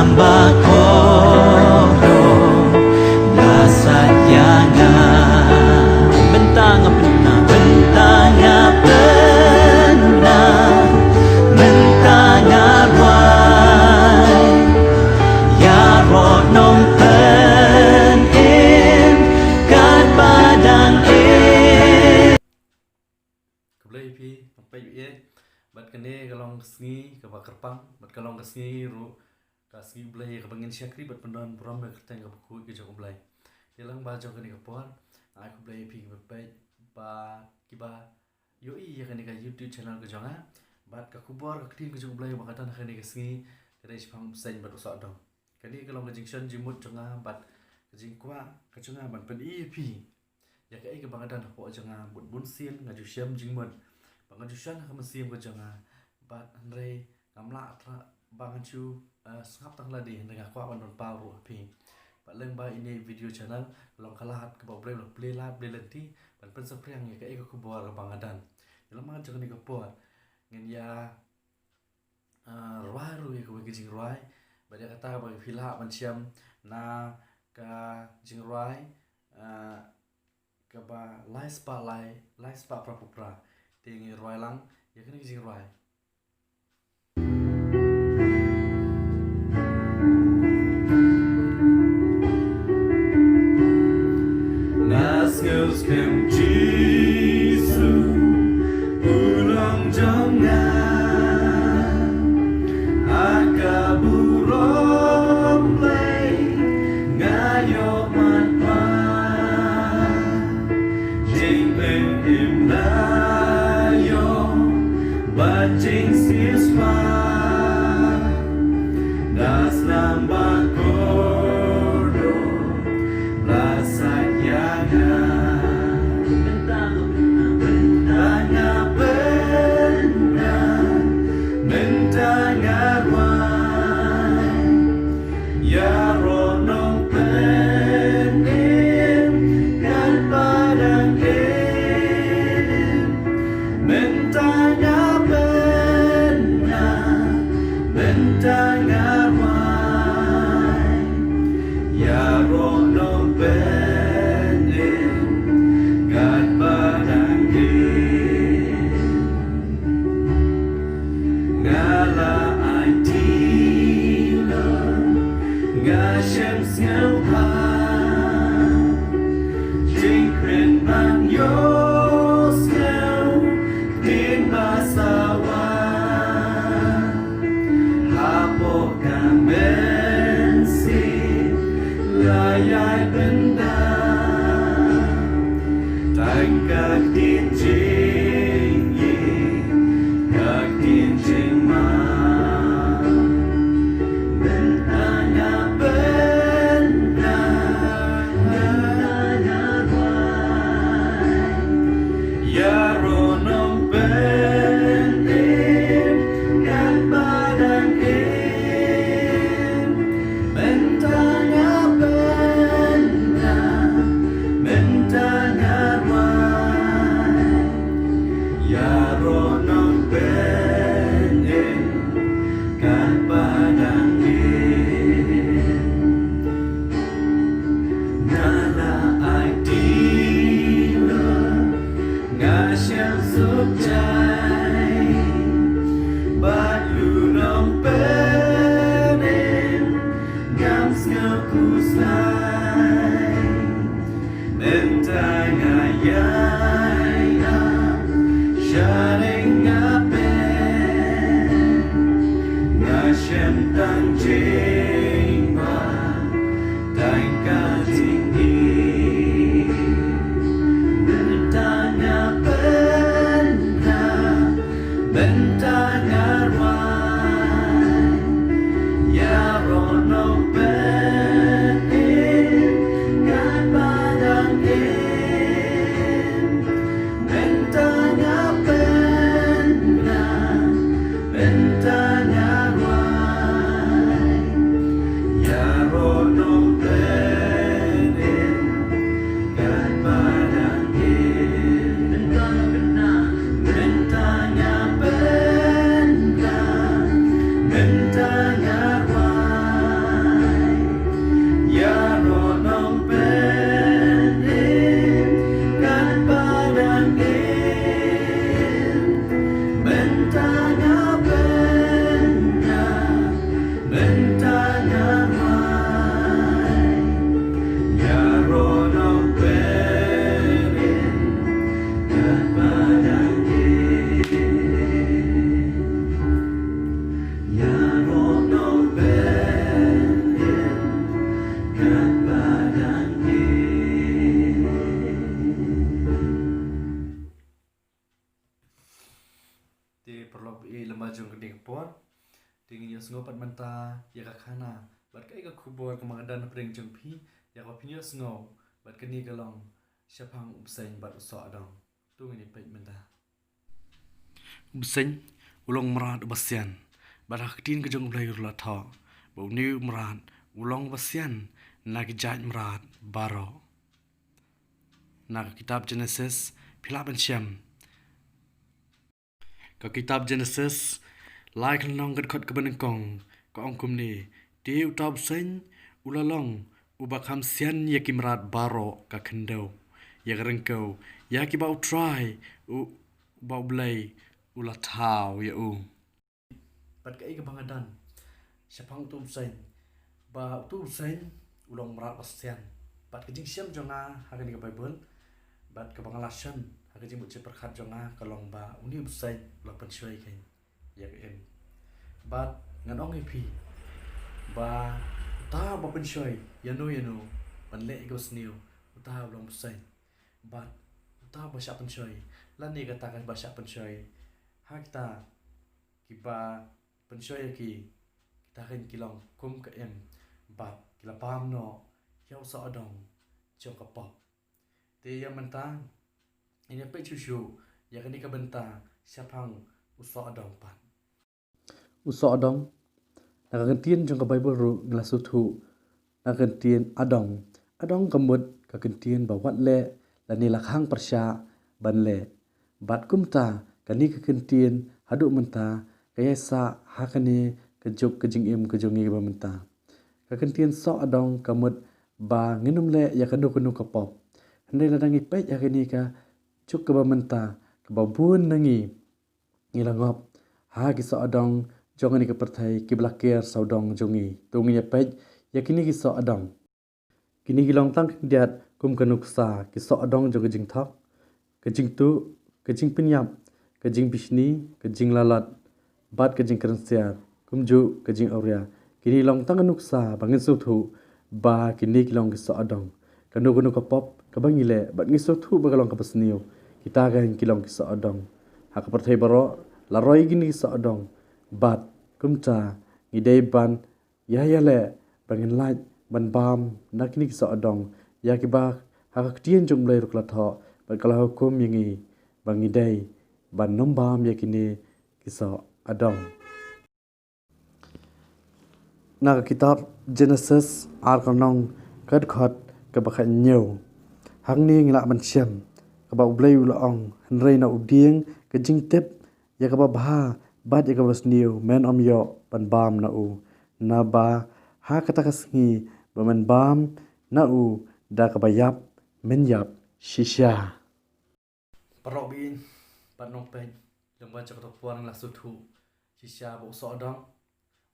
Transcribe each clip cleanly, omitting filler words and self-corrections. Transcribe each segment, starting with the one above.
nambah kodoh dasar jangan bentang pernah bentang arwai ya rodong pen em kan padang em keblai pi sampai ye bat kene kalong kesni ke bakerpang bat kalong kesni ru kasih belai ke bangin syakri bat pendan puram ke keteng ke buku ke jok belai hilang baju kene ke puan aku belai pi berbaik ba kiba yoi ya kene ke YouTube channel ke jonga bat ke kubor ke tin ke jok belai bakatan kene ke sini kene sipang sen bat usah dong kene kalong ke jingson jimut jonga bat ke jingkwa ke jonga bat pen pi ya ke bangatan po jonga bun bun sin ngaju syam jingmut bangan jusan ke mesim ke jonga bat andre kamla bangan cu sengap tang ladi dengan kuat non paru api leng ba ini video channel long kalahat ke bawa play lat play lenti ban pen sepriang ya ke ku buar ke bangadan dalam mangan jangan ke buat ngen ya ruai ya ke jing ruai bada kata bagi villa manciam na ka jing ruai ke ba lai spa pra tingi ruai lang ya kene jing ruai Skills come Jesus ulang jangan akaburong play ngayo matma jing im layo bajing siswa das nambah kodo rasa jangan tinggi ya sengaw pat menta ya kakana bat kai ka kubor ka mangadan pring jengpi ya ka pinyo sengaw bat kani kalong syapang ubseng bat usok adong tu ngini pet menta ubseng ulong merat basian bat haktin ke jong blai rula tha bau ni merat ulong basian nak jaj merat baro nak kitab Genesis philap syam ka kitab Genesis lai khnong gat khot kaban kong ka ong kum ni ti utab sen ulalong ubak ham sian ya kimrat baro ka khendo ya rengko ya ki bau try u bau blai ula thau ya u pat ka ka bangadan syapang tu sen ba tu sen ulong merat pasian pat ka jing syam jonga hagan ka bible bat ka bangalasan haga jing buce perkhat jonga kalong ba uni usai la pensoi kan ya em bat ngan ong ip ba ta ba pensoi ya no ban le go sniu ta long usai bat ta ba sya pensoi lan ni kata kan ba sya pensoi hak ta ki ba pensoi ki kita kan kilong kum ka em bat kila pam no yau sa adong chong ka pop te yang mentang ini pe cucu ya kini ka benta syapang usok adong pat usok adong nak kentien jong ka bible ru nglasutu nak kentien adong kemut ka kentien ba wat le la ni lakhang persya ban le bat kumta kani ka kentien hadu menta kaya sa hakani kejuk kejing im kejungi ba menta ka kentien sok adong kemut ba nginum le ya kanu ka pop Andai ladang ipek ya kini ka cuk ke bamenta ke babun nangi ngilangop ha ki so adong jong ni ke perthai ki blakir saudong jongi tungi ya pek ya kini ki so adong kini gilong tang diat kum kanuksa ki so adong jong jing thok ke jing tu ke jing penyap ke jing bisni ke jing lalat bat ke jing kerensiar kum ju ke jing auria kini long tang kanuksa bangin su thu ba kini kilong ki so adong kanu ka pop kabangile bat ngiso thu bagalong kapasniu kita kan kilong kisa adong hak perthai baro la roi gini kisa adong bat kumta ngidei ban ya le bangin lait ban bam nakini kisa adong ya ki ba hak tien jong blai rukla tho bat kala hukum yingi bangidei ban nombam ya kini kisa adong nak kitab Genesis ar kanong kad khat ka bakha nyeu hang ni ngila ban siam ka ba blai ula ong hnrei na udieng ka jing tep ya ka ba bha bat ya ka bas niu men om yo ban bam na u na ba ha kata ka sngi ba men bam na u da ka ba yap men yap shisha parobin panong pen yang baca ka puan la suthu shisha ba so dong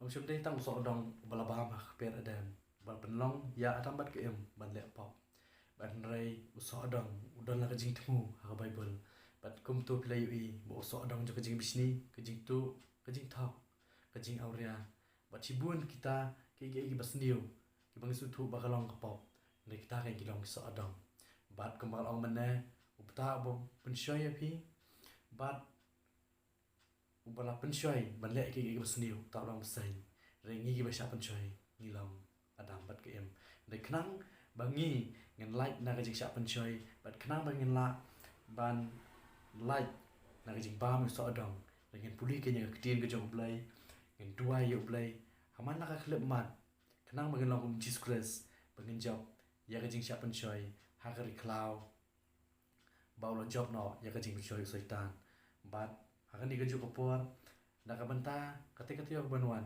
om shum dei tang so dong bala bam ha per adam ba penlong ya atam bat ke em ban le pop ban rai uso adong udon la kajing temu ha bible bat kum tu play ui bo uso adong jo kajing bisni kajing tu kajing thau kajing auria bat cibun kita ke basniu ki bang su thu bakalong kapop ne kita kan kilong uso adong bat kembal ong mane upta bo pensoi api bat ubala pensoi ban le ke basniu ta long sai rengi ki basha pensoi ngilong adam bat ke em de knang bangi ngan like na ka jik sya pensoi bat knang bangin la ban like na ka jik bam so adong dengan puli ke nya ketien ke jong blai ngan duai yo blai haman na ka klep mat knang bangin long Jesus Christ bangin job ya ka jik sya pensoi ha ka riklau bau lo job no ya ka jik pensoi soitan bat ha ka ni ka juk opor na ka banta kate yo banwan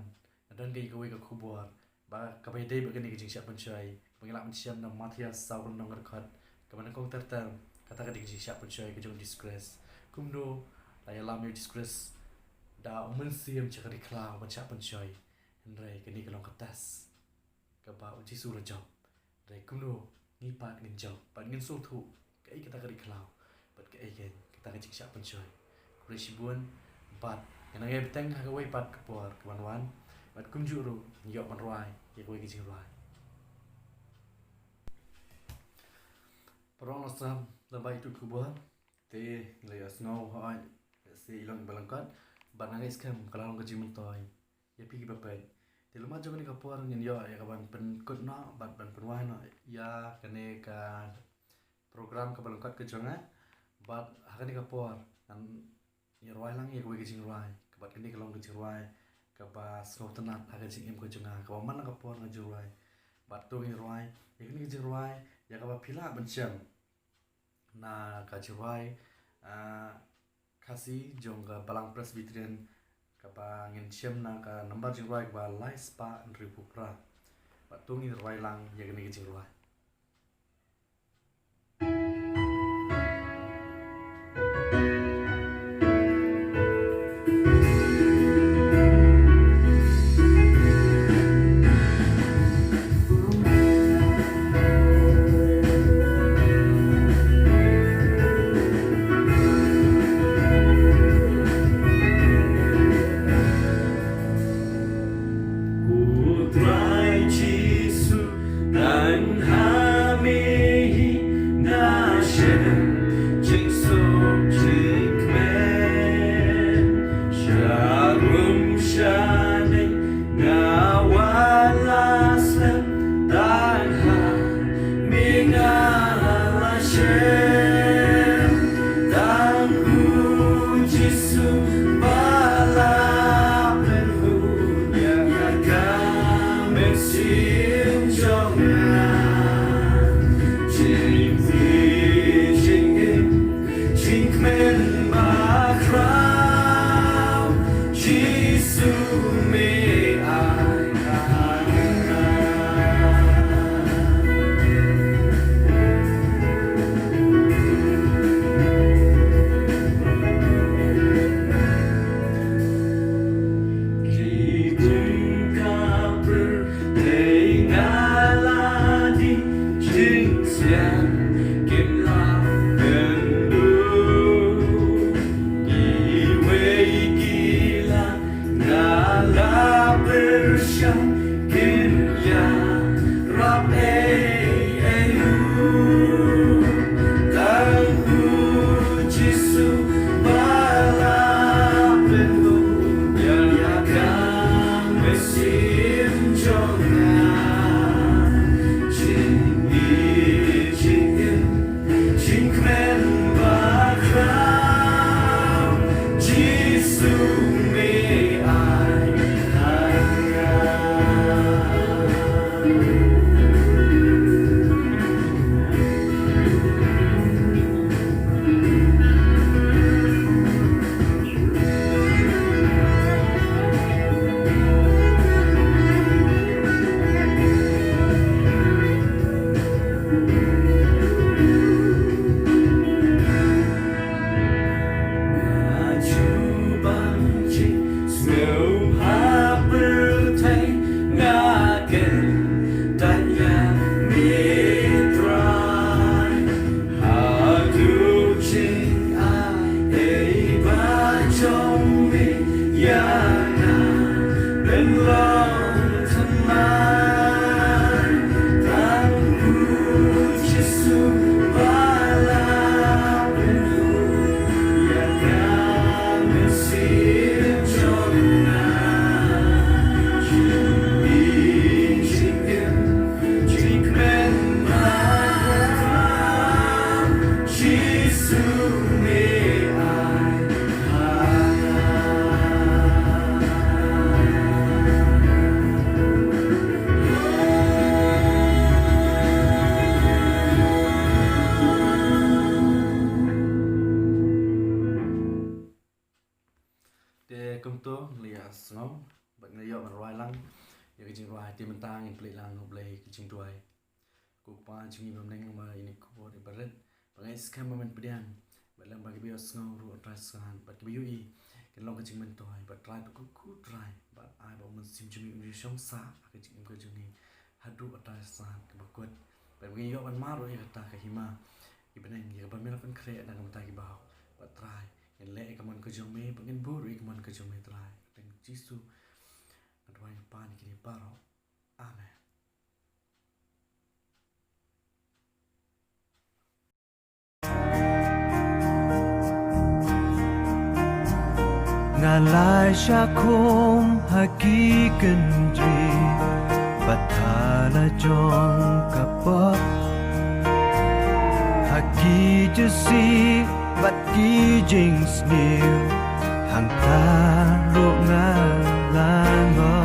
dan ke ko ka khubor ba kabai dei bagani ke jing sya pensoi pengilak menciam na Matias saun nang rekat kemana kong tertel kata ka jing sya pensoi ke jong disgrace kumdo la ya lam yo disgrace da mensiam cakari klau ban sya pensoi ndrai ke ni kelong kertas ka ba uji sura job dai kumdo ni pat ngin job pat ngin su thu kai kata ka klau pat ka gen kata ka jing sya pensoi kure sibun bat yang ngai beteng ha ka wei pat kapor kawan-wan bat kumjuru nyok man ruai ye koi kijing ruai parong lasam labai tu kubah te nglai asngau hai si ilong balangkat bat ngai skem kalau ngajim toy ya pergi bapai di rumah jangan ni kapur ngin yo ya kaban penkut no bat ban penwai no ya kene ka program ka balangkat ke jonga bat hakan ni kapur kan ya ruai lang ya ke jing ruai kabat kene kalong ke jing ruai ka ba snow tenat hakan jing em ke jonga ka man kapur ngaju ruai bat tu ngi ruai ya kene jing ruai ya ka ba pila bencam na ka jing ruai kasih jong ka balang presbyterian kapa ngin siam na ka number jing ruai ba lai spa ribu pra ba tungi ruai lang ya gini jing ruai sngom bak na yo man roi lang ya ke jing roi ti mentang in play lang play ke jing tuai ku pa jing bam neng ma ini ku bo di baret bangai skam man pedian balang bagi bio sngom ru try san bat ke bio i ke long ke jing men toy bat try ku try bat ai ba mun sim jing mi shong sa ke jing ko jing ni hadu atai san ke bakut bat bagi yo man maro ya ta ke hima ibeneng ya ba mela pen kre na ngam ta ki ba bat try en le ke mon ke jong me pengen buru ke mon ke jong me try teng jisu adwai pan kini paro amen. ngalai syakum haki kendri bathala jong kapok haki jesi bat ki jing snil hang ta ru ngalango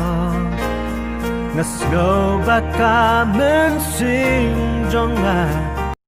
ngasgo baka men sing jong